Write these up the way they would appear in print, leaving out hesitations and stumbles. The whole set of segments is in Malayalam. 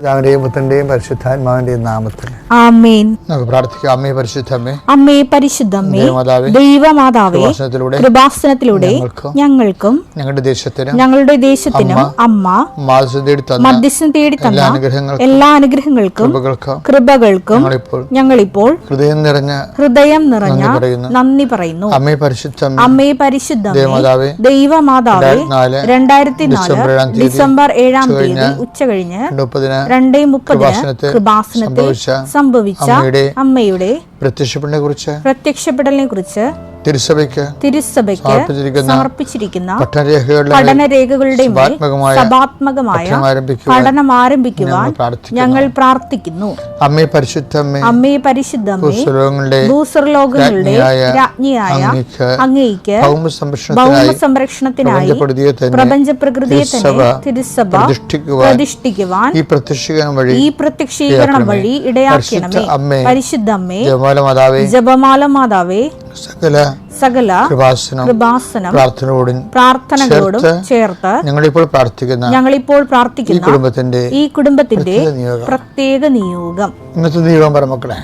പിതാവിന്റെയും പുത്രന്റെയും പരിശുദ്ധാത്മാവിന്റെയും നാമത്തിൽ ആമേൻ. നമുക്ക് പ്രാർത്ഥിക്കാം. അമ്മേ പരിശുദ്ധമ്മേ, അമ്മേ പരിശുദ്ധമ്മേ, ദൈവമാതാവേ, കൃപാസനത്തിലൂടെ ഞങ്ങൾക്കും ഞങ്ങളുടെ ദേശത്തിനും അമ്മ മധ്യസ്ഥം തേടി തന്ന എല്ലാ അനുഗ്രഹങ്ങൾക്കും കൃപകൾക്കും ഞങ്ങളിപ്പോൾ ഹൃദയം നിറഞ്ഞ നന്ദി പറയുന്നു. അമ്മേ പരിശുദ്ധമ്മേ, ദൈവമാതാവേ, 2004 ഡിസംബർ 7 തീയതി ഉച്ചകഴിഞ്ഞ് 2:30 കൃപാസനത്തിൽ സംഭവിച്ച അമ്മയുടെ പ്രത്യക്ഷപ്പെടലിനെ കുറിച്ച് തിരുസഭയ്ക്ക് സമർപ്പിച്ചിരിക്കുന്ന പഠനരേഖകളുടെ മേൽ സഭാത്മകമായ പഠനം ആരംഭിക്കുവാൻ ഞങ്ങൾ പ്രാർത്ഥിക്കുന്നു. അമ്മേ പരിശുദ്ധമ്മേ, ഭൂസ്വർലോകങ്ങളുടെ രാജ്ഞിയായ അങ്ങേയ്ക്ക് ഭൗമസംരക്ഷണത്തിനായി പ്രപഞ്ച പ്രകൃതിയെ തന്നെ തിരുസഭ പ്രതിഷ്ഠിക്കുവാൻ ഈ പ്രത്യക്ഷീകരണം വഴി ഇടയാക്കണമേ. പരിശുദ്ധമ്മേ, ജപമാല മാതാവേ, സകല കൃപാസനം പ്രാർത്ഥനകളോടും ചേർത്ത് ഞങ്ങളിപ്പോൾ പ്രാർത്ഥിക്കുന്ന ഈ കുടുംബത്തിന്റെ പ്രത്യേക നിയോഗം. ഇന്നത്തെ നിയോഗം പറമക്കളെ,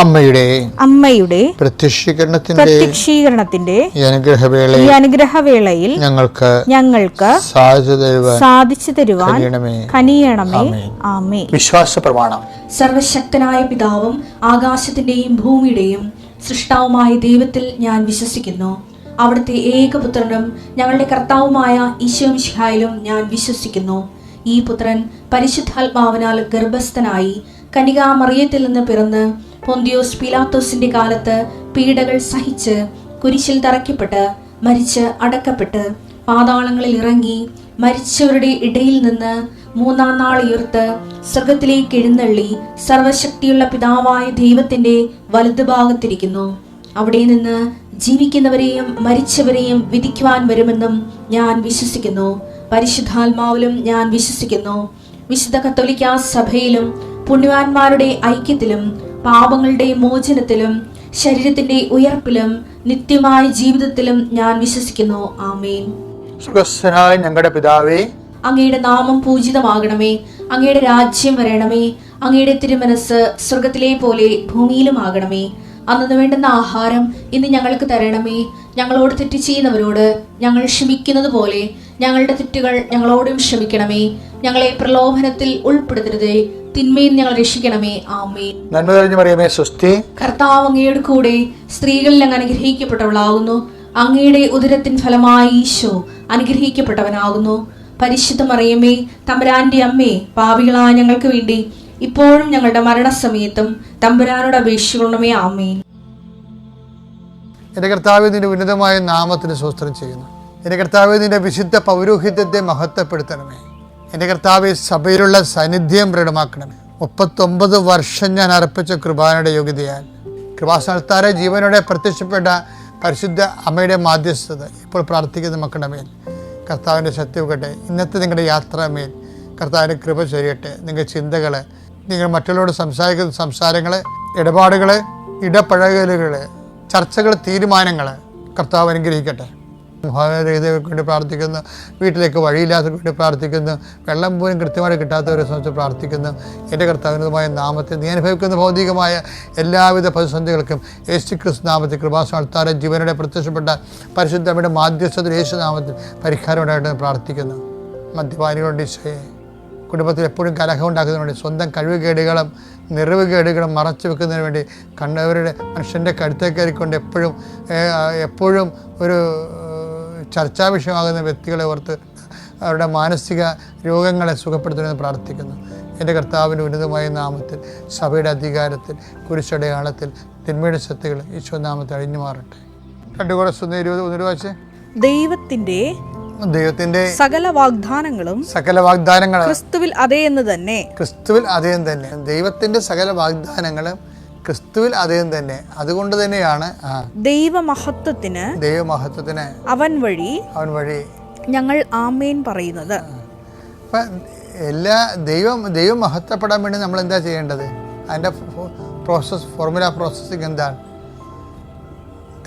അമ്മയുടെ പ്രത്യക്ഷീകരണത്തിന്റെ ഈ അനുഗ്രഹവേളയിൽ ഞങ്ങൾക്ക് സാധിച്ചു തരുവാൻ കനിയണമേ. ആമേൻ. വിശ്വാസ പ്രമാണം. സർവശക്തനായ പിതാവും ആകാശത്തിന്റെയും ഭൂമിയുടെയും സൃഷ്ടാവുമായ ദൈവത്തിൽ ഞാൻ വിശ്വസിക്കുന്നു. അവിടുത്തെ ഏകപുത്രനും ഞങ്ങളുടെ കർത്താവുമായ ഈശോ മിശിഹായിലും ഞാൻ വിശ്വസിക്കുന്നു. ഈ പുത്രൻ പരിശുദ്ധാത്മാവിനാൽ ഗർഭസ്ഥനായി കന്യകാമറിയത്തിൽ നിന്ന് പിറന്ന് പൊന്തിയോസ് പീലാത്തോസിന്റെ കാലത്ത് പീഡകൾ സഹിച്ച് കുരിശിൽ തറയ്ക്കപ്പെട്ട് മരിച്ച് അടക്കപ്പെട്ട് പാതാളങ്ങളിൽ ഇറങ്ങി മരിച്ചവരുടെ ഇടയിൽ നിന്ന് 3-ാം നാൾ ഉയർത്ത് സ്വർഗത്തിലേക്ക് എഴുന്നള്ളി സർവശക്തിയുള്ള പിതാവായ ദൈവത്തിന്റെ വലതുഭാഗത്തിരിക്കുന്നു. അവിടെ നിന്ന് ജീവിക്കുന്നവരെയും മരിച്ചവരെയും വിധിക്കുവാൻ വരുമെന്നും ഞാൻ വിശ്വസിക്കുന്നു. പരിശുദ്ധാത്മാവിലും ഞാൻ വിശ്വസിക്കുന്നു. വിശുദ്ധ കത്തോലിക്കാ സഭയിലും പുണ്യവാന്മാരുടെ ഐക്യത്തിലും പാപങ്ങളുടെ മോചനത്തിലും ശരീരത്തിന്റെ ഉയർപ്പിലും നിത്യമായ ജീവിതത്തിലും ഞാൻ വിശ്വസിക്കുന്നു. ആമേൻ. ഞങ്ങളുടെ പിതാവേ, അങ്ങയുടെ നാമം പൂജിതമാകണമേ. അങ്ങയുടെ രാജ്യം വരണമേ. അങ്ങയുടെ തിരുമനസ് സ്വർഗത്തിലെ പോലെ ഭൂമിയിലുമാകണമേ. അന്നു വേണ്ടുന്ന ആഹാരം ഇന്ന് ഞങ്ങൾക്ക് തരണമേ. ഞങ്ങളോട് തെറ്റ് ചെയ്യുന്നവരോട് ഞങ്ങൾ ക്ഷമിക്കുന്നത് പോലെ ഞങ്ങളുടെ തെറ്റുകൾ ഞങ്ങളോടും ക്ഷമിക്കണമേ. ഞങ്ങളെ പ്രലോഭനത്തിൽ ഉൾപ്പെടുത്തരുതേ, തിന്മയിൽ ഞങ്ങൾ രക്ഷിക്കണമേ. ആമേൻ. നന്മ നിറഞ്ഞ മറിയമേ, സ്വസ്തി. കർത്താവ് അങ്ങയുടെ കൂടെ സ്ത്രീകളിൽ അങ്ങ് അനുഗ്രഹിക്കപ്പെട്ടവളാകുന്നു. അങ്ങയുടെ ഉദരത്തിൻ ഫലമായി ഈശോ അനുഗ്രഹിക്കപ്പെട്ടവനാകുന്നു. പരിശുദ്ധ മറിയമേ, തമ്പുരാന്റെ അമ്മേ, പാപികളായ ഞങ്ങൾക്ക് വേണ്ടി ഇപ്പോഴും ഞങ്ങളുടെ മരണസമയത്തും തമ്പുരാനോട് അപേക്ഷിക്കണമേ. ആമേൻ. എന്റെ കർത്താവേ, നിന്റെ ഉന്നതമായ നാമത്തിന് സ്തോത്രം ചെയ്യുന്നു. എന്റെ കർത്താവേ, നിന്റെ വിശുദ്ധ പൗരോഹിത്യത്തെ മഹത്വപ്പെടുത്തണമേ. എന്റെ കർത്താവേ, സഭയിലുള്ള സാന്നിധ്യം പ്രകടമാക്കണമേ. 39 വർഷം ഞാൻ അർപ്പിച്ച കൃപാനയുടെ യോഗ്യതയാൽ കൃപാസനത്താരെ ജീവനോടെ പ്രത്യക്ഷപ്പെട്ട പരിശുദ്ധ അമ്മയുടെ മാധ്യസ്ഥത ഇപ്പോൾ പ്രാർത്ഥിക്കുന്ന മക്കളുടെ മേൽ കർത്താവിൻ്റെ ശക്തി വെക്കട്ടെ. ഇന്നത്തെ നിങ്ങളുടെ യാത്രാമേൽ കർത്താവിൻ്റെ കൃപ ചൊരിയട്ടെ. നിങ്ങളുടെ ചിന്തകൾ, നിങ്ങൾ മറ്റുള്ളവരോട് സംസാരിക്കുന്ന സംസാരങ്ങൾ, ഇടപാടുകൾ, ഇടപഴകലുകൾ, ചർച്ചകൾ, തീരുമാനങ്ങൾ കർത്താവ് അനുഗ്രഹിക്കട്ടെ. മുഖാരഹിതർക്ക് വേണ്ടി പ്രാർത്ഥിക്കുന്നു. വീട്ടിലേക്ക് വഴിയില്ലാത്തവർക്ക് വേണ്ടി പ്രാർത്ഥിക്കുന്നു. വെള്ളം പോലും കൃത്യമായിട്ട് കിട്ടാത്തവരെ സംബന്ധിച്ച് പ്രാർത്ഥിക്കുന്നു. എൻ്റെ കർത്താവിനുമായ നാമത്തിൽ നീ അനുഭവിക്കുന്ന ഭൗതികമായ എല്ലാവിധ പ്രതിസന്ധികൾക്കും യേശുക്രിസ്തു നാമത്തിൽ കൃപാസനത്താരെ ജീവനോടെ പ്രത്യക്ഷപ്പെട്ട പരിശുദ്ധമ്മയുടെ മാധ്യസ്ഥത്തിൽ യേശു നാമത്തിൽ പരിഹാരം ഉണ്ടായിട്ട് പ്രാർത്ഥിക്കുന്നു. മദ്യപാനികളുടെ ഈശോയെ, കുടുംബത്തിൽ എപ്പോഴും കലഹം ഉണ്ടാക്കുന്നതിന് വേണ്ടി സ്വന്തം കഴിവുകേടുകളും നിറവുകേടുകളും മറച്ചു വെക്കുന്നതിന് വേണ്ടി കണ്ടവരുടെ മനുഷ്യൻ്റെ കഴുത്തേക്ക് കയറിക്കൊണ്ട് എപ്പോഴും ഒരു ചർച്ചാ വിഷയമാകുന്ന വ്യക്തികളെ ഓർത്ത് അവരുടെ മാനസിക രോഗങ്ങളെ സുഖപ്പെടുത്തണമെന്ന് പ്രാർത്ഥിക്കുന്നു. എൻ്റെ കർത്താവിൻ്റെ ഉന്നതമായ നാമത്തിൽ സഭയുടെ അധികാരത്തിൽ കുരിശടയാളത്തിൽ തിന്മയുടെ ശക്തികൾ ഈശോ നാമത്തിൽ അഴിഞ്ഞു മാറട്ടെ. 2 കൊരിന്ത്യർ 20 വായിച്ചേ. ദൈവത്തിന്റെ സകല വാഗ്ദാനങ്ങളും ക്രിസ്തുവിൽ അതേ എന്ന് തന്നെ. ദൈവത്തിന്റെ സകല വാഗ്ദാനങ്ങളും ക്രിസ്തുവിൽ അതേ തന്നെ. അതുകൊണ്ട് തന്നെയാണ് ദൈവമഹത്വത്തിന് അവൻ വഴി ഞങ്ങൾ ആമേൻ പറയുന്നത്. എല്ലാ ദൈവം മഹത്വപ്പെടാൻ വേണ്ടി നമ്മൾ എന്താ ചെയ്യേണ്ടത്? അതിൻ്റെ ഫോർമുല പ്രോസസ്സിങ് എന്താണ്?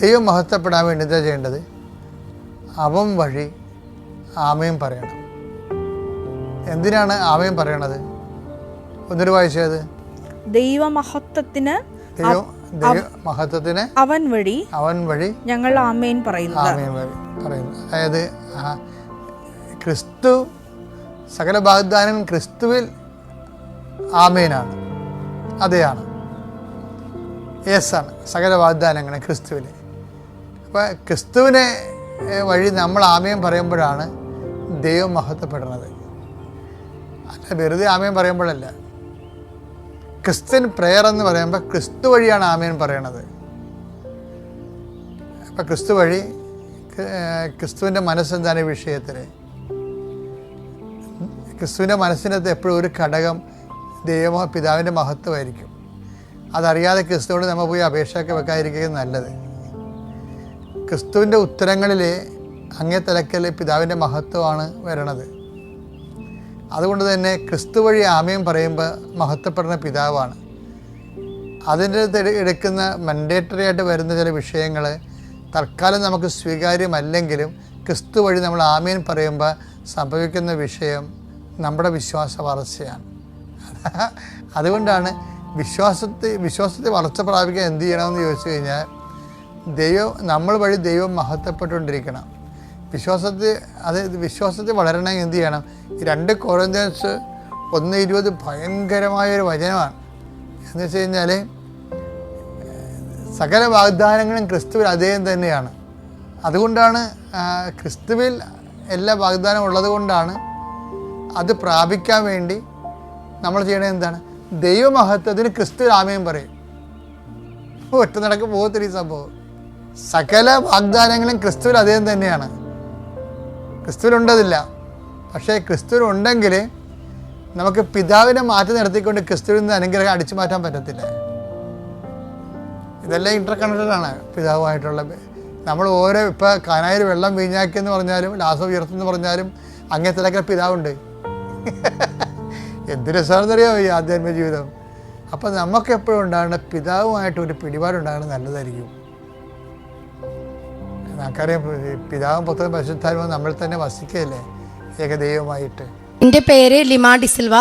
ദൈവം മഹത്വപ്പെടാൻ വേണ്ടി എന്താ ചെയ്യേണ്ടത്? അവൻ വഴി ആമേൻ പറയണം. എന്തിനാണ് ആമേൻ പറയണത്? ഒന്നൊരു വായിച്ചത്. ദൈവമഹത്വത്തിന് മഹത്വത്തിന് അവൻ വഴി ഞങ്ങൾ ആമേൻ പറയുന്നു. അതായത് ക്രിസ്തു, സകല വാഗ്ദാനം ക്രിസ്തുവിൽ ആമേനാണ്, അതെയാണ്, യേസാണ് സകല വാഗ്ദാനങ്ങൾ ക്രിസ്തുവിൽ. അപ്പോൾ ക്രിസ്തുവിനെ വഴി നമ്മൾ ആമേൻ പറയുമ്പോഴാണ് ദൈവം മഹത്വപ്പെടുന്നത്. അല്ല വെറുതെ ആമേൻ പറയുമ്പോഴല്ല. ക്രിസ്ത്യൻ പ്രെയർ എന്ന് പറയുമ്പോൾ ക്രിസ്തു വഴിയാണ് ആമേൻ പറയണത്. അപ്പം ക്രിസ്തു വഴി ക്രിസ്തുവിൻ്റെ മനസ്സെന്താണ് ഈ വിഷയത്തിൽ? ക്രിസ്തുവിൻ്റെ മനസ്സിനകത്ത് എപ്പോഴും ഒരു ഘടകം പിതാവിൻ്റെ മഹത്വമായിരിക്കും. അതറിയാതെ ക്രിസ്തുവിനോട് നമ്മൾ പോയി അപേക്ഷയൊക്കെ വെക്കാതിരിക്കുക നല്ലത്. ക്രിസ്തുവിൻ്റെ ഉത്തരങ്ങളിൽ അങ്ങേ തലക്കൽ പിതാവിൻ്റെ മഹത്വമാണ് വരണത്. അതുകൊണ്ട് തന്നെ ക്രിസ്തു വഴി ആമേൻ പറയുമ്പോൾ മഹത്വപ്പെടുന്ന പിതാവാണ്. അതിൻ്റെ എടുക്കുന്ന മൻഡേറ്ററി ആയിട്ട് വരുന്ന ചില വിഷയങ്ങൾ തൽക്കാലം നമുക്ക് സ്വീകാര്യമല്ലെങ്കിലും ക്രിസ്തു വഴി നമ്മൾ ആമേൻ പറയുമ്പോൾ സംഭവിക്കുന്ന വിഷയം നമ്മുടെ വിശ്വാസ വളർച്ചയാണ്. അതുകൊണ്ടാണ് വിശ്വാസത്തെ വളർച്ച പ്രാപിക്കാൻ എന്ത് ചെയ്യണമെന്ന് ചോദിച്ചു കഴിഞ്ഞാൽ നമ്മൾ വഴി ദൈവം മഹത്വപ്പെട്ടുകൊണ്ടിരിക്കണം. വിശ്വാസത്തിൽ വളരണമെങ്കിൽ എന്ത് ചെയ്യണം? 2 കൊരിന്ത്യൻസ് 1:20 ഭയങ്കരമായൊരു വചനമാണ്. എന്ന് വെച്ച് കഴിഞ്ഞാൽ സകല വാഗ്ദാനങ്ങളും ക്രിസ്തുവിൽ അദ്ദേഹം തന്നെയാണ്. അതുകൊണ്ടാണ് ക്രിസ്തുവിൽ എല്ലാ വാഗ്ദാനവും ഉള്ളത് കൊണ്ടാണ് അത് പ്രാപിക്കാൻ വേണ്ടി നമ്മൾ ചെയ്യണത് എന്താണ്? ദൈവമഹത്വത്തിന് ക്രിസ്തുവിൽ ആമേൻ പറയും. ഒറ്റ നടക്ക് പോകത്തില്ല ഈ സംഭവം. സകല വാഗ്ദാനങ്ങളും ക്രിസ്തുവിൽ അദ്ദേഹം തന്നെയാണ്. ക്രിസ്തുവിലുണ്ടതില്ല. പക്ഷേ ക്രിസ്തുവിനുണ്ടെങ്കിൽ നമുക്ക് പിതാവിനെ മാറ്റി നിർത്തിക്കൊണ്ട് ക്രിസ്തുവിൽ നിന്ന് അനുഗ്രഹം അടിച്ചു മാറ്റാൻ പറ്റത്തില്ല. ഇതെല്ലാം ഇൻ്റർ കണക്റ്റഡാണ് പിതാവുമായിട്ടുള്ള. നമ്മൾ ഓരോ ഇപ്പോൾ കാനായിൽ വെള്ളം വീഞ്ഞാക്കി എന്ന് പറഞ്ഞാലും ലാസർ ഉയർത്തുമെന്ന് പറഞ്ഞാലും അങ്ങേ തലക്കൽ പിതാവുണ്ട്. എന്ത് രസമാണെന്നറിയാമോ ഈ ആധ്യാത്മിക ജീവിതം. അപ്പം നമുക്ക് എപ്പോഴും ഉണ്ടാകേണ്ട പിതാവുമായിട്ട് ഒരു പിടിപാടുണ്ടാകുന്നത് നല്ലതായിരിക്കും. നമുക്കറിയാം പിതാവും പുത്രനും പരിശുദ്ധാത്മാവും നമ്മൾ തന്നെ വസിക്കുകയല്ലേ ഏകദൈവമായിട്ട്. എൻ്റെ പേര് ലിമാ ഡിസിൽവ.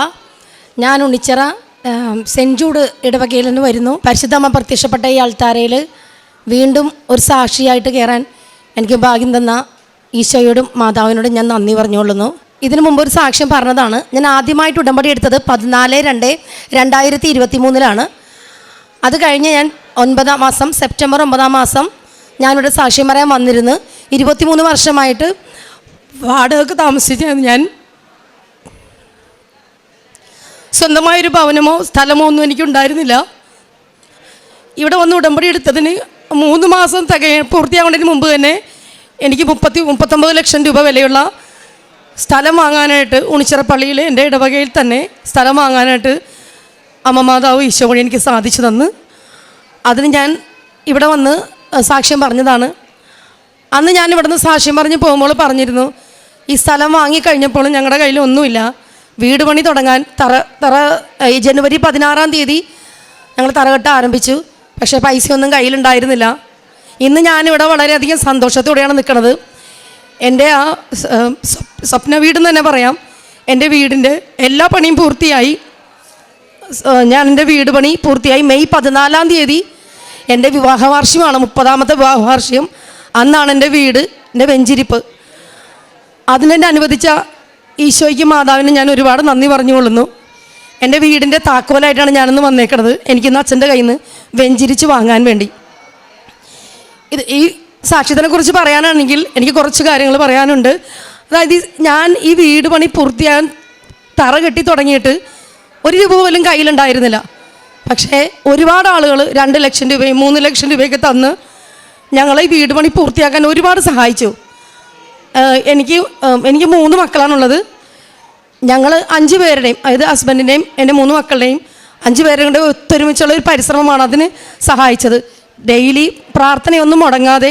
ഞാൻ ഉണ്ണിച്ചിറ സെൻറ്റ് ജൂഡ് ഇടവകയിൽ നിന്ന് വരുന്നു. പരിശുദ്ധമ്മ പ്രത്യക്ഷപ്പെട്ട ഈ അൾത്താരയിൽ വീണ്ടും ഒരു സാക്ഷിയായിട്ട് കയറാൻ എനിക്ക് ഭാഗ്യം തന്ന ഈശോയോടും മാതാവിനോടും ഞാൻ നന്ദി പറഞ്ഞുകൊള്ളുന്നു. ഇതിനു മുമ്പ് ഒരു സാക്ഷ്യം പറഞ്ഞതാണ്. ഞാൻ ആദ്യമായിട്ട് ഉടമ്പടി എടുത്തത് 14/2/2023 അത് കഴിഞ്ഞ് ഞാൻ 9-ാം മാസം സെപ്റ്റംബർ 9-ാം മാസം ഞാനിവിടെ സാക്ഷ്യം പറയാൻ വന്നിരുന്നു. 23 വർഷമായിട്ട് വാടകയ്ക്ക് താമസിച്ചാണ് ഞാൻ. സ്വന്തമായൊരു ഭവനമോ സ്ഥലമോ ഒന്നും എനിക്കുണ്ടായിരുന്നില്ല. ഇവിടെ വന്ന് ഉടമ്പടി എടുത്തതിന് 3 മാസം പൂർത്തിയാകുന്നതിന് മുമ്പ് തന്നെ എനിക്ക് 39 ലക്ഷം രൂപ വിലയുള്ള സ്ഥലം വാങ്ങാനായിട്ട് ഉണിച്ചിറ പള്ളിയിൽ എൻ്റെ ഇടവകയിൽ തന്നെ സ്ഥലം വാങ്ങാനായിട്ട് അമ്മ മാതാവ് ഈശോ വഴി എനിക്ക് സാധിച്ചു തന്ന്. അതിന് ഞാൻ ഇവിടെ വന്ന് സാക്ഷ്യം പറഞ്ഞതാണ്. അന്ന് ഞാൻ ഇവിടെ നിന്ന് സാക്ഷ്യം പറഞ്ഞ് പോകുമ്പോൾ പറഞ്ഞിരുന്നു, ഈ സ്ഥലം വാങ്ങിക്കഴിഞ്ഞപ്പോൾ ഞങ്ങളുടെ കയ്യിൽ ഒന്നുമില്ല. വീട് പണി തുടങ്ങാൻ ജനുവരി 16-ാം തീയതി ഞങ്ങൾ തറകെട്ട് ആരംഭിച്ചു. പക്ഷേ പൈസയൊന്നും കയ്യിലുണ്ടായിരുന്നില്ല. ഇന്ന് ഞാനിവിടെ വളരെയധികം സന്തോഷത്തോടെയാണ് നിൽക്കുന്നത്. എൻ്റെ ആ സ്വപ്ന വീടെന്ന് തന്നെ പറയാം. എൻ്റെ വീടിൻ്റെ എല്ലാ പണിയും പൂർത്തിയായി. ഞാൻ എൻ്റെ വീട് പണി പൂർത്തിയായി. മെയ് 14-ാം തീയതി എൻ്റെ വിവാഹ വാർഷികമാണ്, 30-ാമത്തെ വിവാഹ വാർഷികം. അന്നാണ് എൻ്റെ വീട്, എൻ്റെ വെഞ്ചിരിപ്പ്. അതിനെന്നെ അനുവദിച്ച ഈശോയ്ക്കും മാതാവിനും ഞാൻ ഒരുപാട് നന്ദി പറഞ്ഞുകൊള്ളുന്നു. എൻ്റെ വീടിൻ്റെ താക്കോലായിട്ടാണ് ഞാനിന്ന് വന്നേക്കുന്നത്. എനിക്കിന്ന് അച്ഛൻ്റെ കയ്യിൽ നിന്ന് വെഞ്ചിരിച്ച് വാങ്ങാൻ വേണ്ടി. ഈ സാക്ഷ്യത്തിനെക്കുറിച്ച് പറയാനാണെങ്കിൽ എനിക്ക് കുറച്ച് കാര്യങ്ങൾ പറയാനുണ്ട്. അതായത് ഞാൻ ഈ വീട് പണി പൂർത്തിയാകാൻ തറ കെട്ടി തുടങ്ങിയിട്ട് 1 രൂപ പോലും കയ്യിലുണ്ടായിരുന്നില്ല. പക്ഷേ ഒരുപാട് ആളുകൾ 2 ലക്ഷം രൂപയും 3 ലക്ഷം രൂപയൊക്കെ തന്ന് ഞങ്ങളെ ഈ വീട് പണി പൂർത്തിയാക്കാൻ ഒരുപാട് സഹായിച്ചു. എനിക്ക് 3 മക്കളാണുള്ളത്. ഞങ്ങൾ 5 പേരുടെയും, അതായത് ഹസ്ബൻഡിൻ്റെയും എൻ്റെ 3 മക്കളുടെയും 5 പേരുടെയും കൂടെ ഒത്തൊരുമിച്ചുള്ള ഒരു പരിശ്രമമാണ് അതിന് സഹായിച്ചത്. ഡെയിലി പ്രാർത്ഥനയൊന്നും മുടങ്ങാതെ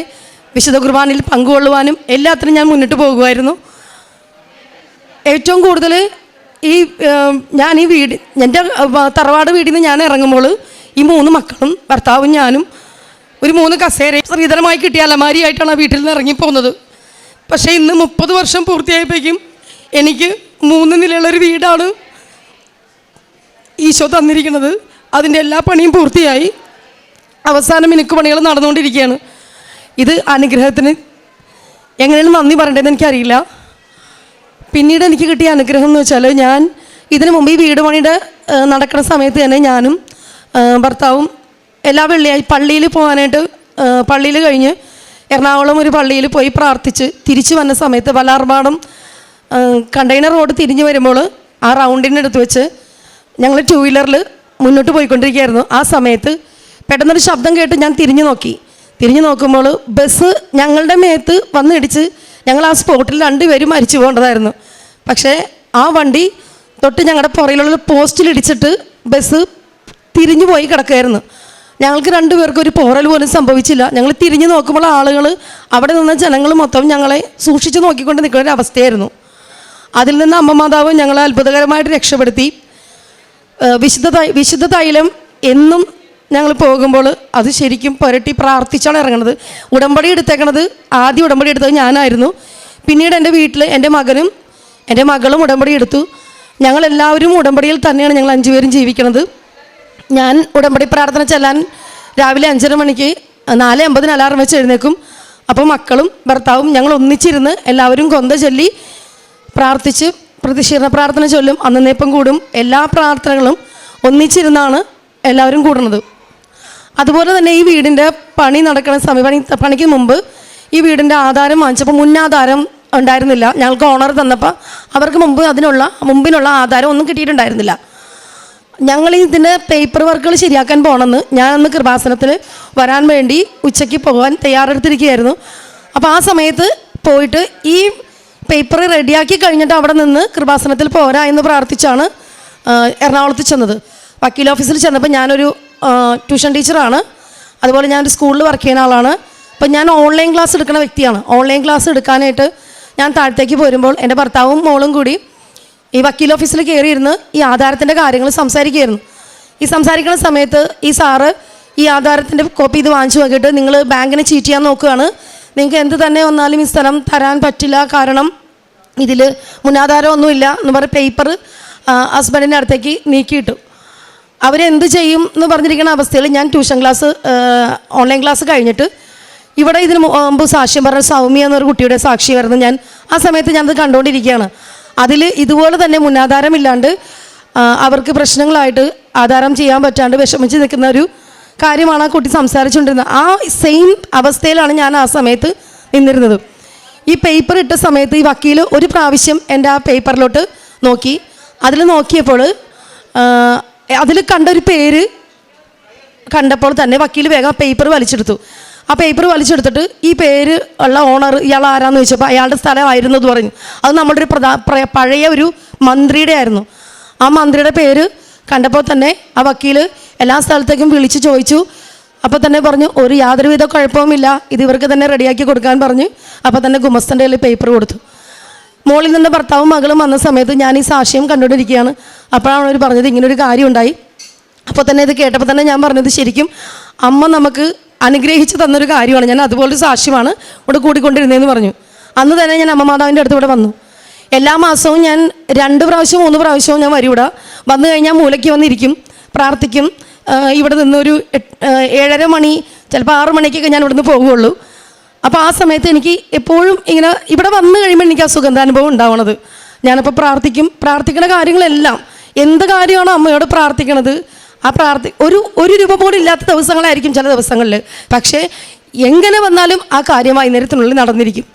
വിശുദ്ധ കുർബാനയിൽ പങ്കുകൊള്ളുവാനും എല്ലാത്തിനും ഞാൻ മുന്നിട്ട് പോകുമായിരുന്നു. ഏറ്റവും കൂടുതൽ ഞാൻ ഈ എൻ്റെ തറവാട് വീടിൽ നിന്ന് ഞാൻ ഇറങ്ങുമ്പോൾ ഈ 3 മക്കളും ഭർത്താവും ഞാനും ഒരു 3 കസേര സ്ത്രീധനമായി കിട്ടിയ അലമാരിയായിട്ടാണ് ആ വീട്ടിൽ നിന്ന് ഇറങ്ങിപ്പോകുന്നത്. പക്ഷേ ഇന്ന് 30 വർഷം പൂർത്തിയായപ്പോഴേക്കും എനിക്ക് 3 നിലയുള്ളൊരു വീടാണ് ഈശോ തന്നിരിക്കുന്നത്. അതിൻ്റെ എല്ലാ പണിയും പൂർത്തിയായി, അവസാനം മിനുക്ക് പണികൾ നടന്നുകൊണ്ടിരിക്കുകയാണ്. ഇത് അനുഗ്രഹത്തിന് എങ്ങനെയാണ് നന്ദി പറയേണ്ടതെന്ന് എനിക്കറിയില്ല. പിന്നീട് എനിക്ക് കിട്ടിയ അനുഗ്രഹം എന്ന് വെച്ചാൽ, ഞാൻ ഇതിനു മുമ്പ് ഈ വീട് പണിയുടെ നടക്കുന്ന സമയത്ത് തന്നെ ഞാനും ഭർത്താവും എല്ലാ വെള്ളിയാഴ്ച പള്ളിയിൽ പോകാനായിട്ട്, പള്ളിയിൽ കഴിഞ്ഞ് എറണാകുളം ഒരു പള്ളിയിൽ പോയി പ്രാർത്ഥിച്ച് തിരിച്ചു വന്ന സമയത്ത് വലാർപാടം കണ്ടെയ്നർ റോഡ് തിരിഞ്ഞ് വരുമ്പോൾ ആ റൗണ്ടിനടുത്ത് വെച്ച് ഞങ്ങൾ 2 വീലറിൽ മുന്നോട്ട് പോയിക്കൊണ്ടിരിക്കുകയായിരുന്നു. ആ സമയത്ത് പെട്ടെന്നൊരു ശബ്ദം കേട്ട് ഞാൻ തിരിഞ്ഞു നോക്കുമ്പോൾ ബസ് ഞങ്ങളുടെ മേത്ത് വന്നിടിച്ച് ഞങ്ങൾ ആ സ്പോട്ടിൽ 2 പേരും മരിച്ചു പോകേണ്ടതായിരുന്നു. പക്ഷേ ആ വണ്ടി തൊട്ട് ഞങ്ങളുടെ പുറയിലുള്ള പോസ്റ്റിലിടിച്ചിട്ട് ബസ് തിരിഞ്ഞു പോയി കിടക്കുകയായിരുന്നു. ഞങ്ങൾക്ക് 2 പേർക്കും ഒരു പോറൽ പോലും സംഭവിച്ചില്ല. ഞങ്ങൾ തിരിഞ്ഞു നോക്കുമ്പോൾ ആളുകൾ, അവിടെ നിന്ന ജനങ്ങൾ മൊത്തം ഞങ്ങളെ സൂക്ഷിച്ച് നോക്കിക്കൊണ്ട് നിൽക്കുന്ന ഒരു അവസ്ഥയായിരുന്നു. അതിൽ നിന്ന് അമ്മ മാതാവ് ഞങ്ങളെ അത്ഭുതകരമായിട്ട് രക്ഷപ്പെടുത്തി. വിശുദ്ധ തൈലം എന്നും ഞങ്ങൾ പോകുമ്പോൾ അത് ശരിക്കും പുരട്ടി പ്രാർത്ഥിച്ചാണ് ഇറങ്ങുന്നത്. ഉടമ്പടി എടുത്തേക്കണത്, ആദ്യം ഉടമ്പടി എടുത്തത് ഞാനായിരുന്നു. പിന്നീട് എൻ്റെ വീട്ടിൽ എൻ്റെ മകനും എൻ്റെ മകളും ഉടമ്പടി എടുത്തു. ഞങ്ങളെല്ലാവരും ഉടമ്പടിയിൽ തന്നെയാണ് ഞങ്ങൾ 5 പേരും ജീവിക്കുന്നത്. ഞാൻ ഉടമ്പടി പ്രാർത്ഥന ചെല്ലാൻ രാവിലെ 5:30 മണിക്ക് 4:50 അലാറം വെച്ച് എഴുന്നേക്കും. അപ്പോൾ മക്കളും ഭർത്താവും ഞങ്ങൾ ഒന്നിച്ചിരുന്ന് എല്ലാവരും കൊന്ത ചൊല്ലി പ്രാർത്ഥിച്ച് പ്രതിഷേധ പ്രാർത്ഥന ചൊല്ലും. അന്നേപ്പം കൂടും. എല്ലാ പ്രാർത്ഥനകളും ഒന്നിച്ചിരുന്നാണ് എല്ലാവരും കൂടുന്നത്. അതുപോലെ തന്നെ ഈ വീടിൻ്റെ പണി നടക്കുന്ന സമയം, പണിക്ക് മുമ്പ് ഈ വീടിൻ്റെ ആധാരം വാങ്ങിച്ചപ്പോൾ മുന്നാധാരം ഉണ്ടായിരുന്നില്ല. ഞങ്ങൾക്ക് ഓണർ തന്നപ്പോൾ അവർക്ക് മുമ്പിനുള്ള ആധാരം ഒന്നും കിട്ടിയിട്ടുണ്ടായിരുന്നില്ല. ഞങ്ങൾ ഇതിൻ്റെ പേപ്പർ വർക്കുകൾ ശരിയാക്കാൻ പോകണമെന്ന് ഞാനന്ന് കൃപാസനത്തിൽ വരാൻ വേണ്ടി ഉച്ചയ്ക്ക് പോകാൻ തയ്യാറെടുത്തിരിക്കുകയായിരുന്നു. അപ്പോൾ ആ സമയത്ത് പോയിട്ട് ഈ പേപ്പർ റെഡിയാക്കി കഴിഞ്ഞിട്ട് അവിടെ നിന്ന് കൃപാസനത്തിൽ പോരാ എന്ന് പ്രാർത്ഥിച്ചാണ് എറണാകുളത്ത് ചെന്നത്. വക്കീൽ ഓഫീസിൽ ചെന്നപ്പോൾ ഞാനൊരു ട്യൂഷൻ ടീച്ചറാണ്, അതുപോലെ ഞാനൊരു സ്കൂളിൽ വർക്ക് ചെയ്യുന്ന ആളാണ്. അപ്പോൾ ഞാൻ ഓൺലൈൻ ക്ലാസ് എടുക്കുന്ന വ്യക്തിയാണ്. ഓൺലൈൻ ക്ലാസ് എടുക്കാനായിട്ട് ഞാൻ താഴത്തേക്ക് പോരുമ്പോൾ എൻ്റെ ഭർത്താവും മോളും കൂടി ഈ വക്കീൽ ഓഫീസിൽ കയറിയിരുന്ന് ഈ ആധാരത്തിൻ്റെ കാര്യങ്ങൾ സംസാരിക്കുകയായിരുന്നു. ഈ സംസാരിക്കുന്ന സമയത്ത് ഈ സാറ് ഈ ആധാരത്തിൻ്റെ കോപ്പി ഇത് വാങ്ങിച്ചു നോക്കിയിട്ട്, നിങ്ങൾ ബാങ്കിനെ ചീറ്റ് ചെയ്യാൻ നോക്കുകയാണ്, നിങ്ങൾക്ക് എന്ത് തന്നെ വന്നാലും ഈ സ്ഥലം തരാൻ പറ്റില്ല, കാരണം ഇതിൽ മുന്നാധാരം ഒന്നുമില്ല എന്ന് പറഞ്ഞ് പേപ്പർ ഹസ്ബൻഡിൻ്റെ അടുത്തേക്ക് നീക്കിയിട്ടു. അവരെന്ത് ചെയ്യും എന്ന് പറഞ്ഞിരിക്കുന്ന അവസ്ഥയിൽ ഞാൻ ട്യൂഷൻ ക്ലാസ്, ഓൺലൈൻ ക്ലാസ് കഴിഞ്ഞിട്ട് ഇവിടെ ഇതിന് മുമ്പ് സാക്ഷ്യം പറഞ്ഞ സൗമ്യ എന്നൊരു കുട്ടിയുടെ സാക്ഷിയായിരുന്നു ഞാൻ. ആ സമയത്ത് ഞാനത് കണ്ടുകൊണ്ടിരിക്കുകയാണ്. അതിൽ ഇതുപോലെ തന്നെ മുന്നാധാരമില്ലാണ്ട് അവർക്ക് പ്രശ്നങ്ങളായിട്ട് ആധാരം ചെയ്യാൻ പറ്റാണ്ട് വിഷമിച്ച് നിൽക്കുന്ന ഒരു കാര്യമാണ് ആ കുട്ടി സംസാരിച്ചുകൊണ്ടിരുന്നത്. ആ സെയിം അവസ്ഥയിലാണ് ഞാൻ ആ സമയത്ത് നിന്നിരുന്നത്. ഈ പേപ്പർ ഇട്ട സമയത്ത് ഈ വക്കീൽ ഒരു പ്രാവശ്യം എൻ്റെ ആ പേപ്പറിലോട്ട് നോക്കി. അതിൽ നോക്കിയപ്പോൾ അതിൽ കണ്ടൊരു പേര് കണ്ടപ്പോൾ തന്നെ വക്കീൽ വേഗം പേപ്പർ വലിച്ചെടുത്തു. ആ പേപ്പർ വലിച്ചെടുത്തിട്ട് ഈ പേര് ഉള്ള ഓണർ ഇയാൾ ആരാന്ന് ചോദിച്ചപ്പോൾ അയാളുടെ സ്ഥലമായിരുന്നു എന്ന് പറഞ്ഞു. അത് നമ്മുടെ ഒരു പഴയ ഒരു മന്ത്രിയുടെ ആയിരുന്നു. ആ മന്ത്രിയുടെ പേര് കണ്ടപ്പോൾ തന്നെ ആ വക്കീൽ എല്ലാ സ്ഥലത്തേക്കും വിളിച്ച് ചോദിച്ചു. അപ്പോൾ തന്നെ പറഞ്ഞു യാതൊരുവിധ കുഴപ്പവുമില്ല, ഇത് ഇവർക്ക് തന്നെ റെഡിയാക്കി കൊടുക്കാൻ പറഞ്ഞു. അപ്പോൾ തന്നെ ഗുമസ്തൻ്റെ കയ്യിൽ പേപ്പർ കൊടുത്തു. മോളിൽ നിന്ന് ഭർത്താവും മകളും വന്ന സമയത്ത് ഞാൻ ഈ സാക്ഷ്യം കണ്ടുകൊണ്ടിരിക്കുകയാണ്. അപ്പോഴാണ് അവർ പറഞ്ഞത് ഇങ്ങനൊരു കാര്യം ഉണ്ടായി. അപ്പോൾ തന്നെ ഇത് കേട്ടപ്പോൾ തന്നെ ഞാൻ പറഞ്ഞത് ശരിക്കും അമ്മ നമുക്ക് അനുഗ്രഹിച്ച് തന്നൊരു കാര്യമാണ്. ഞാൻ അതുപോലൊരു സാക്ഷ്യമാണ് ഇവിടെ കൂടിക്കൊണ്ടിരുന്നതെന്ന് പറഞ്ഞു. അന്ന് തന്നെ ഞാൻ അമ്മ മാതാവിൻ്റെ അടുത്ത് ഇവിടെ വന്നു. എല്ലാ മാസവും ഞാൻ 2 പ്രാവശ്യം 3 പ്രാവശ്യവും ഞാൻ വരും. ഇവിടെ വന്നു കഴിഞ്ഞാൽ മൂലയ്ക്ക് വന്നിരിക്കും, പ്രാർത്ഥിക്കും. ഇവിടെ നിന്നൊരു 7:30 മണി, ചിലപ്പോൾ 6 മണിക്കൊക്കെ ഞാൻ ഇവിടുന്ന് പോകുകയുള്ളൂ. അപ്പോൾ ആ സമയത്ത് എനിക്ക് എപ്പോഴും ഇങ്ങനെ ഇവിടെ വന്നു കഴിയുമ്പോൾ എനിക്ക് ആ സുഗന്ധാനുഭവം ഉണ്ടാവണത്. ഞാനപ്പോൾ പ്രാർത്ഥിക്കുന്ന കാര്യങ്ങളെല്ലാം, എന്ത് കാര്യമാണോ അമ്മയോട് പ്രാർത്ഥിക്കണത്, ആ ഒരു രൂപ പോലും ഇല്ലാത്ത ദിവസങ്ങളായിരിക്കും ചില ദിവസങ്ങളിൽ. പക്ഷേ എങ്ങനെ വന്നാലും ആ കാര്യം വൈകുന്നേരത്തിനുള്ളിൽ നടന്നിരിക്കും.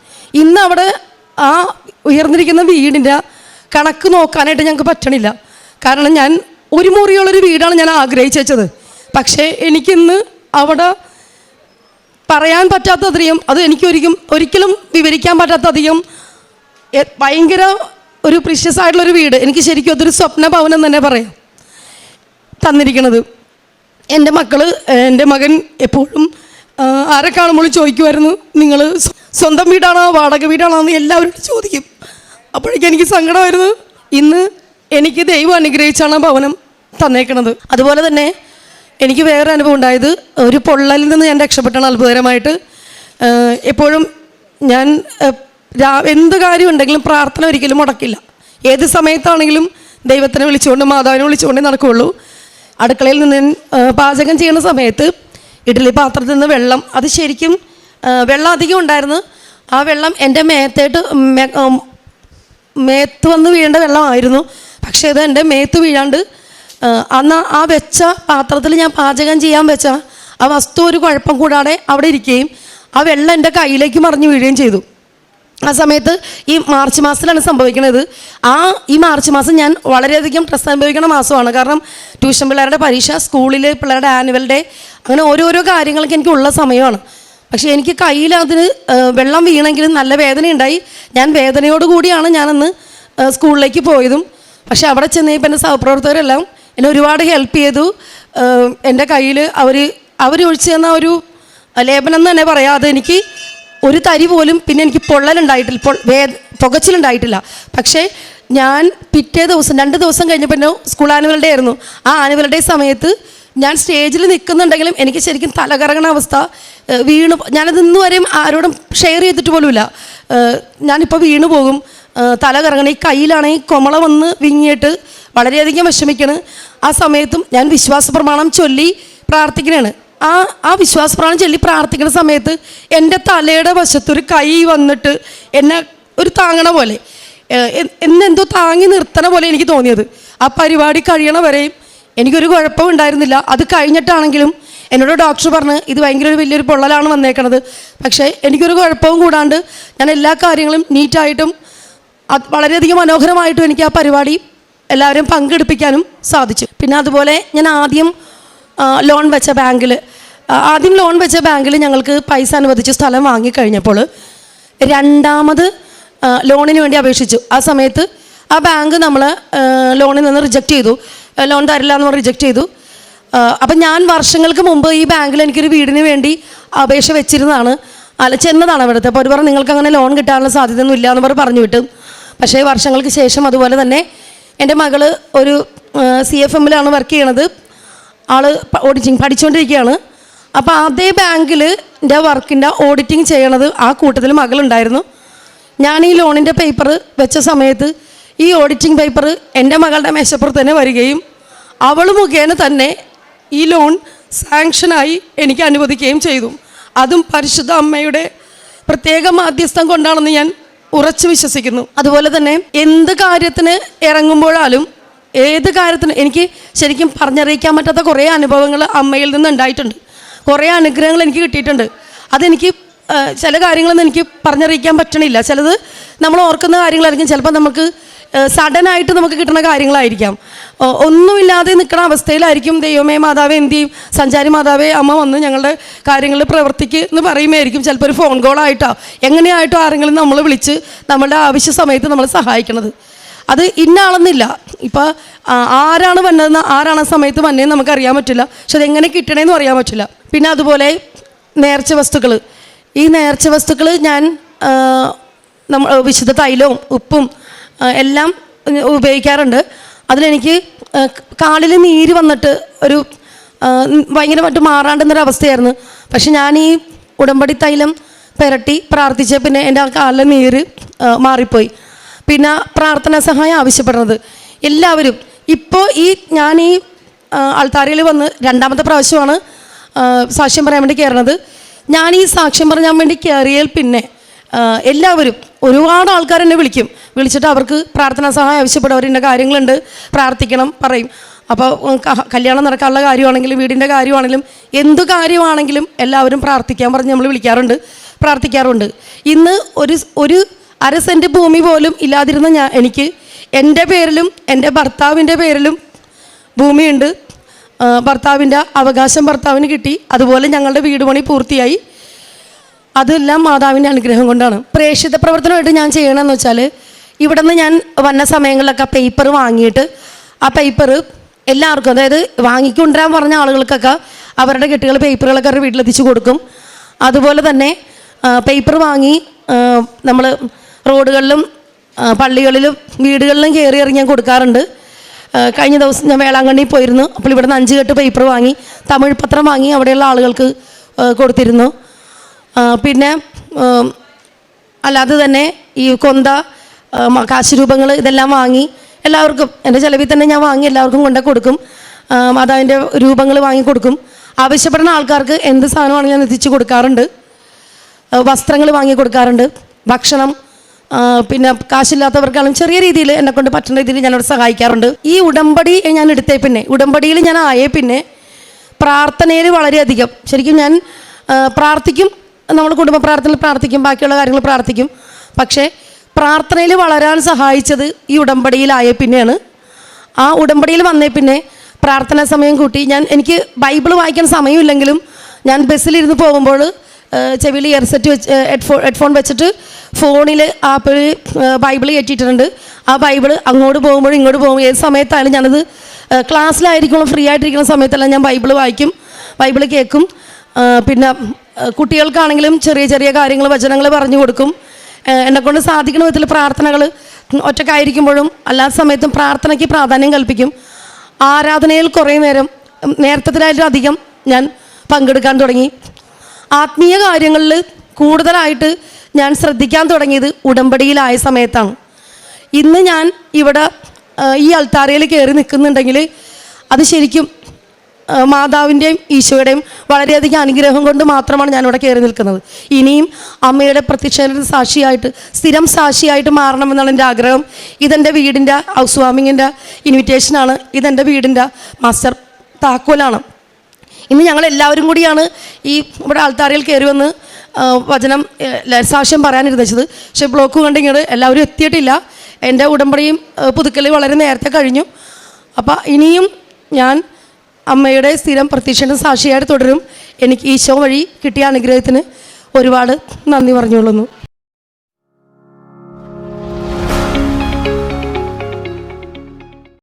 ഇന്ന് അവിടെ ആ ഉയർന്നിരിക്കുന്ന വീടിൻ്റെ കണക്ക് നോക്കാനായിട്ട് ഞങ്ങൾക്ക് പറ്റണില്ല. കാരണം ഞാൻ ഒരു മുറിയുള്ളൊരു വീടാണ് ഞാൻ ആഗ്രഹിച്ചു വെച്ചത്. പക്ഷേ എനിക്കിന്ന് അവിടെ പറയാൻ പറ്റാത്തധികം, അത് എനിക്ക് ഒരിക്കലും വിവരിക്കാൻ പറ്റാത്തധികം ഭയങ്കര ഒരു പ്രീഷ്യസ് ആയിട്ടുള്ളൊരു വീട്, എനിക്ക് ശരിക്കും അതൊരു സ്വപ്ന ഭവനം തന്നെ പറയാം തന്നിരിക്കുന്നത്. എൻ്റെ മകൻ എപ്പോഴും ആരെ കാണുമ്പോൾ ചോദിക്കുമായിരുന്നു, നിങ്ങൾ സ്വന്തം വീടാണോ വാടക വീടാണോ എന്ന് എല്ലാവരും ചോദിക്കും. അപ്പോഴേക്കും എനിക്ക് സങ്കടമായിരുന്നു. ഇന്ന് എനിക്ക് ദൈവം അനുഗ്രഹിച്ചാണ് ആ ഭവനം തന്നേക്കണത്. അതുപോലെ തന്നെ എനിക്ക് വേറെ അനുഭവം ഉണ്ടായത്, ഒരു പൊള്ളലിൽ നിന്ന് ഞാൻ രക്ഷപ്പെട്ടാണ് അത്ഭുതകരമായിട്ട്. എപ്പോഴും ഞാൻ എന്ത് കാര്യം ഉണ്ടെങ്കിലും പ്രാർത്ഥന ഒരിക്കലും മുടക്കില്ല. ഏത് സമയത്താണെങ്കിലും ദൈവത്തിനെ വിളിച്ചുകൊണ്ട് മാതാവിനെ വിളിച്ചുകൊണ്ടേ നടക്കുകയുള്ളൂ. അടുക്കളയിൽ നിന്ന് പാചകം ചെയ്യുന്ന സമയത്ത് ഇഡ്ഡലി പാത്രത്തിൽ നിന്ന് വെള്ളം, അത് ശരിക്കും വെള്ളം അധികം ഉണ്ടായിരുന്നു. ആ വെള്ളം എൻ്റെ മേത്ത് വന്ന് വീഴേണ്ട വെള്ളമായിരുന്നു. പക്ഷേ ഇത് എൻ്റെ മേത്ത് വീഴാണ്ട് അന്ന് ആ വെച്ച പാത്രത്തിൽ ഞാൻ പാചകം ചെയ്യാൻ വെച്ച ആ വസ്തു ഒരു കുഴപ്പം കൂടാതെ അവിടെ ഇരിക്കുകയും ആ വെള്ളം എൻ്റെ കയ്യിലേക്ക് മറിഞ്ഞു വീഴുകയും ചെയ്തു. ആ സമയത്ത് ഈ മാർച്ച് മാസത്തിലാണ് സംഭവിക്കുന്നത്. ഈ മാർച്ച് മാസം ഞാൻ വളരെയധികം സ്ട്രെസ് അനുഭവിക്കുന്ന മാസമാണ്. കാരണം ട്യൂഷൻ പിള്ളേരുടെ പരീക്ഷ, സ്കൂളിൽ പിള്ളേരുടെ ആനുവൽ ഡേ, അങ്ങനെ ഓരോരോ കാര്യങ്ങളൊക്കെ എനിക്കുള്ള സമയമാണ്. പക്ഷേ എനിക്ക് കയ്യിൽ അതിന് വെള്ളം വീണെങ്കിലും നല്ല വേദനയുണ്ടായി. ഞാൻ വേദനയോടുകൂടിയാണ് ഞാനന്ന് സ്കൂളിലേക്ക് പോയതും. പക്ഷേ അവിടെ ചെന്നപ്പോൾ എൻ്റെ സഹപ്രവർത്തകരെല്ലാം എന്നെ ഒരുപാട് ഹെൽപ്പ് ചെയ്തു. എൻ്റെ കയ്യിൽ അവർ ഒഴിച്ചു തന്ന ഒരു ലേപനം എന്ന് തന്നെ പറയാം. അതെനിക്ക് ഒരു തരി പോലും പിന്നെ എനിക്ക് പൊള്ളലുണ്ടായിട്ടില്ല, പുകച്ചിലുണ്ടായിട്ടില്ല. പക്ഷേ ഞാൻ പിറ്റേ ദിവസം 2 ദിവസം കഴിഞ്ഞപ്പോൾ സ്കൂൾ ആനുവൽ ഡേ ആയിരുന്നു. ആ ആനുവൽ ഡേ സമയത്ത് ഞാൻ സ്റ്റേജിൽ നിൽക്കുന്നുണ്ടെങ്കിലും എനിക്ക് ശരിക്കും തലകറങ്ങണ അവസ്ഥ, വീണു. ഞാനത് ഇന്ന് വരെയും ആരോടും ഷെയർ ചെയ്തിട്ട് പോലുമില്ല. ഞാനിപ്പോൾ വീണു പോകും, തല കറങ്ങണം. ഈ കയ്യിലാണെങ്കിൽ കുമള വന്ന് വിങ്ങിയിട്ട് വളരെയധികം വിഷമിക്കണം. ആ സമയത്തും ഞാൻ വിശ്വാസ പ്രമാണം ചൊല്ലി പ്രാർത്ഥിക്കണതാണ്. ആ വിശ്വാസ പ്രമാണം ചൊല്ലി പ്രാർത്ഥിക്കുന്ന സമയത്ത് എൻ്റെ തലയുടെ വശത്തൊരു കൈ വന്നിട്ട് എന്നെ ഒരു താങ്ങണ പോലെ, എന്നെന്തോ താങ്ങി നിർത്തണ പോലെ എനിക്ക് തോന്നിയത്. ആ പരിപാടി കഴിയണ വരെയും എനിക്കൊരു കുഴപ്പവും ഉണ്ടായിരുന്നില്ല. അത് കഴിഞ്ഞിട്ടാണെങ്കിലും എന്നോട് ഡോക്ടർ പറഞ്ഞ് ഇത് ഭയങ്കര വലിയൊരു പൊള്ളലാണ് വന്നേക്കണത്. പക്ഷേ എനിക്കൊരു കുഴപ്പവും കൂടാണ്ട് ഞാൻ എല്ലാ കാര്യങ്ങളും നീറ്റായിട്ടും വളരെയധികം മനോഹരമായിട്ടും എനിക്ക് ആ പരിപാടി എല്ലാവരും പങ്കെടുപ്പിക്കാനും സാധിച്ചു. പിന്നെ അതുപോലെ ഞാൻ ആദ്യം ലോൺ വെച്ച ബാങ്കിൽ ഞങ്ങൾക്ക് പൈസ അനുവദിച്ച് സ്ഥലം വാങ്ങിക്കഴിഞ്ഞപ്പോൾ രണ്ടാമത് ലോണിന് വേണ്ടി അപേക്ഷിച്ചു. ആ സമയത്ത് ആ ബാങ്ക് നമ്മൾ ലോണിൽ നിന്ന് റിജക്റ്റ് ചെയ്തു, ലോൺ തരില്ല എന്ന് പറഞ്ഞ് റിജക്റ്റ് ചെയ്തു. അപ്പം ഞാൻ വർഷങ്ങൾക്ക് മുമ്പ് ഈ ബാങ്കിൽ എനിക്കൊരു വീടിന് വേണ്ടി അപേക്ഷ ചെന്നതാണ് അവിടുത്തെ. അപ്പോൾ അവർ പറഞ്ഞു നിങ്ങൾക്ക് അങ്ങനെ ലോൺ കിട്ടാനുള്ള സാധ്യതയൊന്നും ഇല്ല എന്ന് പറഞ്ഞു വിട്ടു. പക്ഷേ വർഷങ്ങൾക്ക് ശേഷം അതുപോലെ തന്നെ എൻ്റെ മകൾ ഒരു CFMലാണ് വർക്ക് ചെയ്യണത്. ആൾ ഓഡിറ്റിങ് പഠിച്ചുകൊണ്ടിരിക്കുകയാണ്. അപ്പോൾ അതേ ബാങ്കിൽ എൻ്റെ വർക്കിൻ്റെ ഓഡിറ്റിങ് ചെയ്യണത് ആ കൂട്ടത്തിൽ മകളുണ്ടായിരുന്നു. ഞാൻ ഈ ലോണിൻ്റെ പേപ്പർ വെച്ച സമയത്ത് ഈ ഓഡിറ്റിംഗ് പേപ്പർ എൻ്റെ മകളുടെ മേശപ്പുറത്ത് തന്നെ വരികയും അവൾ മുഖേന തന്നെ ഈ ലോൺ സാങ്ഷനായി എനിക്ക് അനുവദിക്കുകയും ചെയ്തു. അതും പരിശുദ്ധ അമ്മയുടെ പ്രത്യേക മാധ്യസ്ഥം കൊണ്ടാണെന്ന് ഞാൻ ഉറച്ചു വിശ്വസിക്കുന്നു. അതുപോലെ തന്നെ എന്ത് കാര്യത്തിന് ഇറങ്ങുമ്പോഴാലും ഏത് കാര്യത്തിന് എനിക്ക് ശരിക്കും പറഞ്ഞറിയിക്കാൻ പറ്റാത്ത കുറേ അനുഭവങ്ങൾ അമ്മയിൽ നിന്ന് ഉണ്ടായിട്ടുണ്ട്. കുറേ അനുഗ്രഹങ്ങൾ എനിക്ക് കിട്ടിയിട്ടുണ്ട്. അതെനിക്ക് ചില കാര്യങ്ങളൊന്നും എനിക്ക് പറഞ്ഞറിയിക്കാൻ പറ്റണില്ല. ചിലത് നമ്മൾ ഓർക്കുന്ന കാര്യങ്ങളായിരിക്കും, ചിലപ്പോൾ നമുക്ക് സഡനായിട്ട് നമുക്ക് കിട്ടുന്ന കാര്യങ്ങളായിരിക്കാം. ഒന്നുമില്ലാതെ നിൽക്കുന്ന അവസ്ഥയിലായിരിക്കും ദൈവമേ മാതാവേ എന്ത് ചെയ്യും, സഞ്ചാരി മാതാവേ അമ്മ വന്ന് ഞങ്ങളുടെ കാര്യങ്ങളിൽ പ്രവർത്തിക്ക് എന്ന് പറയുമായിരിക്കും. ചിലപ്പോൾ ഒരു ഫോൺ കോളായിട്ടോ എങ്ങനെയായിട്ടോ ആരെങ്കിലും നമ്മൾ വിളിച്ച് നമ്മളുടെ ആവശ്യ സമയത്ത് നമ്മൾ സഹായിക്കണത്. അത് ഇന്നാളെന്നില്ല, ഇപ്പോൾ ആരാണ് വന്നതെന്ന് ആരാണ് ആ സമയത്ത് വന്നതെന്ന് നമുക്കറിയാൻ പറ്റില്ല. പക്ഷെ അതെങ്ങനെ കിട്ടണേന്നും അറിയാൻ പറ്റില്ല. പിന്നെ അതുപോലെ നേർച്ച വസ്തുക്കൾ, ഈ നേർച്ച വസ്തുക്കൾ ഞാൻ വിശുദ്ധ തൈലവും ഉപ്പും എല്ലാം ഉപയോഗിക്കാറുണ്ട്. അതിലെനിക്ക് കാലിൽ നീര് വന്നിട്ട് ഒരു ഭയങ്കരമായിട്ട് മാറാണ്ടെന്നൊരവസ്ഥയായിരുന്നു. പക്ഷെ ഞാൻ ഈ ഉടമ്പടി തൈലം പുരട്ടി പ്രാർത്ഥിച്ച പിന്നെ എൻ്റെ ആ കാലിലെ നീര് മാറിപ്പോയി. പിന്നെ പ്രാർത്ഥനാ സഹായം ആവശ്യപ്പെടുന്നത് എല്ലാവരും ഇപ്പോൾ ഞാൻ ഈ അൾത്താരയിൽ വന്ന് 2ാമത്തെ പ്രാവശ്യമാണ് സാക്ഷ്യം പറയാൻ വേണ്ടി കയറണത്. ഞാൻ ഈ സാക്ഷ്യം പറയാൻ വേണ്ടി കയറിയാൽ പിന്നെ എല്ലാവരും ഒരുപാട് ആൾക്കാർ എന്നെ വിളിച്ചിട്ട് അവർക്ക് പ്രാർത്ഥനാ സഹായം ആവശ്യപ്പെടുന്നവരുടെ കാര്യങ്ങളുണ്ട്, പ്രാർത്ഥിക്കണം പറയും. അപ്പോൾ കല്യാണം നടക്കാനുള്ള കാര്യമാണെങ്കിലും വീടിൻ്റെ കാര്യമാണെങ്കിലും എന്തു കാര്യമാണെങ്കിലും എല്ലാവരും പ്രാർത്ഥിക്കാൻ പറഞ്ഞ് നമ്മൾ പ്രാർത്ഥിക്കാറുണ്ട്. ഇന്ന് ഒരു 1/2 സെൻറ്റ് ഭൂമി പോലും ഇല്ലാതിരുന്ന എനിക്ക് എൻ്റെ പേരിലും എൻ്റെ ഭർത്താവിൻ്റെ പേരിലും ഭൂമിയുണ്ട്. ഭർത്താവിൻ്റെ അവകാശം ഭർത്താവിന് കിട്ടി. അതുപോലെ ഞങ്ങളുടെ വീട് പണി പൂർത്തിയായി. അതെല്ലാം മാതാവിൻ്റെ അനുഗ്രഹം കൊണ്ടാണ്. പ്രേക്ഷിത പ്രവർത്തനമായിട്ട് ഞാൻ ചെയ്യണമെന്ന് വെച്ചാൽ ഇവിടെ നിന്ന് ഞാൻ വന്ന സമയങ്ങളിലൊക്കെ പേപ്പർ വാങ്ങിയിട്ട് ആ പേപ്പർ എല്ലാവർക്കും, അതായത് വാങ്ങിക്കൊണ്ടുവരാൻ പറഞ്ഞ ആളുകൾക്കൊക്കെ അവരുടെ കെട്ടുകൾ പേപ്പറുകളൊക്കെ അവരുടെ വീട്ടിലെത്തിച്ച് കൊടുക്കും. അതുപോലെ തന്നെ പേപ്പർ വാങ്ങി നമ്മൾ റോഡുകളിലും പള്ളികളിലും വീടുകളിലും കയറി ഇറങ്ങി ഞാൻ കൊടുക്കാറുണ്ട്. കഴിഞ്ഞ ദിവസം ഞാൻ വേളാങ്കണ്ണി പോയിരുന്നു. അപ്പോൾ ഇവിടെ നിന്ന് 5 കെട്ട് പേപ്പർ വാങ്ങി തമിഴ് പത്രം വാങ്ങി അവിടെയുള്ള ആളുകൾക്ക് കൊടുത്തിരുന്നു. പിന്നെ അല്ലാതെ തന്നെ ഈ കൊന്ത കാശുരൂപങ്ങൾ ഇതെല്ലാം വാങ്ങി എല്ലാവർക്കും എൻ്റെ ചിലവിൽ തന്നെ ഞാൻ വാങ്ങി എല്ലാവർക്കും കൊണ്ടു കൊടുക്കും. മാതാവിൻ്റെ രൂപങ്ങൾ വാങ്ങിക്കൊടുക്കും. ആവശ്യപ്പെടുന്ന ആൾക്കാർക്ക് എന്ത് സാധനമാണെങ്കിലും ഞാൻ എത്തിച്ചു കൊടുക്കാറുണ്ട്. വസ്ത്രങ്ങൾ വാങ്ങി കൊടുക്കാറുണ്ട്. ഭക്ഷണം, പിന്നെ കാശില്ലാത്തവർക്കാളും ചെറിയ രീതിയിൽ എന്നെക്കൊണ്ട് പറ്റുന്ന രീതിയിൽ ഞാനവിടെ സഹായിക്കാറുണ്ട്. ഈ ഉടമ്പടി ഞാൻ എടുത്തേ പിന്നെ, ഉടമ്പടിയിൽ ഞാൻ ആയേ പിന്നെ പ്രാർത്ഥനയിൽ വളരെയധികം ശരിക്കും ഞാൻ പ്രാർത്ഥിക്കും. നമ്മൾ കുടുംബ പ്രാർത്ഥനയിൽ പ്രാർത്ഥിക്കും, ബാക്കിയുള്ള കാര്യങ്ങൾ പ്രാർത്ഥിക്കും. പക്ഷേ പ്രാർത്ഥനയിൽ വളരാൻ സഹായിച്ചത് ഈ ഉടമ്പടിയിലായേ പിന്നെയാണ്. ആ ഉടമ്പടിയിൽ വന്നേ പിന്നെ പ്രാർത്ഥനാ സമയം കൂട്ടി എനിക്ക് ബൈബിൾ വായിക്കാൻ സമയമില്ലെങ്കിലും ഞാൻ ബസ്സിലിരുന്ന് പോകുമ്പോൾ ചെവിയിൽ ഇയർസെറ്റ് വെച്ച് ഹെഡ്ഫോൺ വെച്ചിട്ട് ഫോണിൽ ആപ്പിൽ ബൈബിൾ കയറ്റിയിട്ടുണ്ട്. ആ ബൈബിൾ അങ്ങോട്ട് പോകുമ്പോഴും ഇങ്ങോട്ട് പോകുമ്പോൾ ഏത് സമയത്തായാലും ഞാനത് ക്ലാസ്സിലായിരിക്കുമ്പോൾ ഫ്രീ ആയിട്ടിരിക്കുന്ന സമയത്തെല്ലാം ഞാൻ ബൈബിൾ വായിക്കും, ബൈബിൾ കേൾക്കും. പിന്നെ കുട്ടികൾക്കാണെങ്കിലും ചെറിയ ചെറിയ കാര്യങ്ങൾ, വചനങ്ങൾ പറഞ്ഞു കൊടുക്കും. എന്നെക്കൊണ്ട് സാധിക്കുന്ന വിധത്തിൽ പ്രാർത്ഥനകൾ ഒറ്റക്കായിരിക്കുമ്പോഴും അല്ലാത്ത സമയത്തും പ്രാർത്ഥനയ്ക്ക് പ്രാധാന്യം കൽപ്പിക്കും. ആരാധനയിൽ കുറേ നേരം നേരത്തേതിലായിട്ടും അധികം ഞാൻ പങ്കെടുക്കാൻ തുടങ്ങി. ആത്മീയ കാര്യങ്ങളിൽ കൂടുതലായിട്ട് ഞാൻ ശ്രദ്ധിക്കാൻ തുടങ്ങിയത് ഉടമ്പടിയിലായ സമയത്താണ്. ഇന്ന് ഞാൻ ഇവിടെ ഈ അൾത്താരയിൽ കയറി നിൽക്കുന്നുണ്ടെങ്കിൽ അത് ശരിക്കും മാതാവിൻ്റെയും ഈശോയുടെയും വളരെയധികം അനുഗ്രഹം കൊണ്ട് മാത്രമാണ് ഞാനിവിടെ കയറി നിൽക്കുന്നത്. ഇനിയും അമ്മയുടെ പ്രത്യക്ഷ സാക്ഷിയായിട്ട്, സ്ഥിരം സാക്ഷിയായിട്ട് മാറണമെന്നുള്ള എൻ്റെ ആഗ്രഹം. ഇതെൻ്റെ വീടിൻ്റെ ഹൗസ് വാമിങ്ങിൻ്റെ ഇൻവിറ്റേഷനാണ്. ഇതെൻ്റെ വീടിൻ്റെ മാസ്റ്റർ താക്കോലാണ്. ഇന്ന് ഞങ്ങളെല്ലാവരും കൂടിയാണ് ഈ ഇവിടെ ആൾത്താരയിൽ കയറി വന്ന് വചനം സാക്ഷ്യം പറയാനിരുന്നത്. പക്ഷേ ബ്ലോക്ക് കണ്ടിങ്ങോട്ട് എല്ലാവരും എത്തിയിട്ടില്ല. എൻ്റെ ഉടമ്പടിയും പുതുക്കൽ വളരെ നേരത്തെ കഴിഞ്ഞു. അപ്പോൾ ഇനിയും ഞാൻ അമ്മയുടെ സ്ഥിരം പ്രത്യക്ഷ സാക്ഷിയായിട്ട് തുടരും. എനിക്ക് ഈശോ വഴി കിട്ടിയ അനുഗ്രഹത്തിന് ഒരുപാട് നന്ദി പറഞ്ഞുകൊള്ളുന്നു.